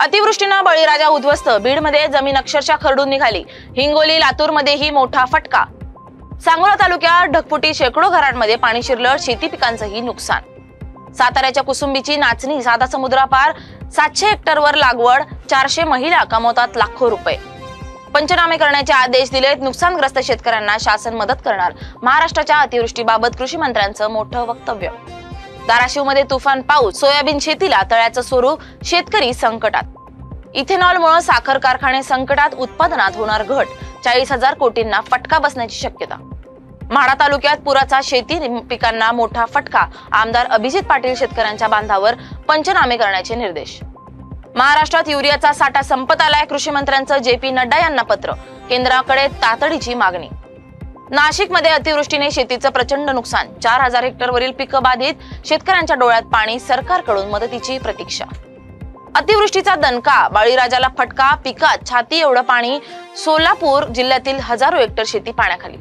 अतिवृष्टीनं बळीराजा उद्ध्वस्त, बीडमध्ये जमीन अक्षरशः खरडून निघाली. हिंगोली, लातूरमध्येही मोठा फटका. सांगोला तालुक्यात ढगफुटी, शेकडो घरांमध्ये पाणी शिरलं, शेती पिकांचंही नुकसान. साताऱ्याच्या कुसुंबीची नाचणी, साधा समुद्रापार, 700 हेक्टरवर लागवड, 400 महिला कमवतात लाखो रुपये. पंचनामे करण्याचे आदेश दिलेत. नुकसानग्रस्त शेतकऱ्यांना शासन मदत करणार. महाराष्ट्राच्या अतिवृष्टीबाबत कृषी मंत्र्यांचं मोठं वक्तव्य. धाराशिवमध्ये तुफान पाऊस, सोयाबीन शेतीला तळ्याचं स्वरूप, शेतकरी संकटात. इथेनॉलमुळे साखर कारखाने संकटात, उत्पादनात होणार घट, 40,000 कोटींना फटका बसण्याची शक्यता. म्हाडा तालुक्यात पुराचा शेती पिकांना मोठा फटका. आमदार अभिजित पाटील शेतकऱ्यांच्या बांधावर पंचनामे करण्याचे निर्देश. महाराष्ट्रात युरियाचा साठा संपत आलाय. कृषी मंत्र्यांचं JP नड्डा यांना पत्र. केंद्राकडे तातडीची मागणी. नाशिकमध्ये अतिवृष्टीने शेतीचं प्रचंड नुकसान, 4,000 हेक्टरवरील पिकं बाधित, शेतकऱ्यांच्या डोळ्यात पाणी, सरकारकडून मदतीची प्रतीक्षा. अतिवृष्टीचा दणका, बळीराजाला फटका, पिकात छाती एवढं पाणी. सोलापूर जिल्ह्यातील हजारो हेक्टर शेती पाण्याखाली.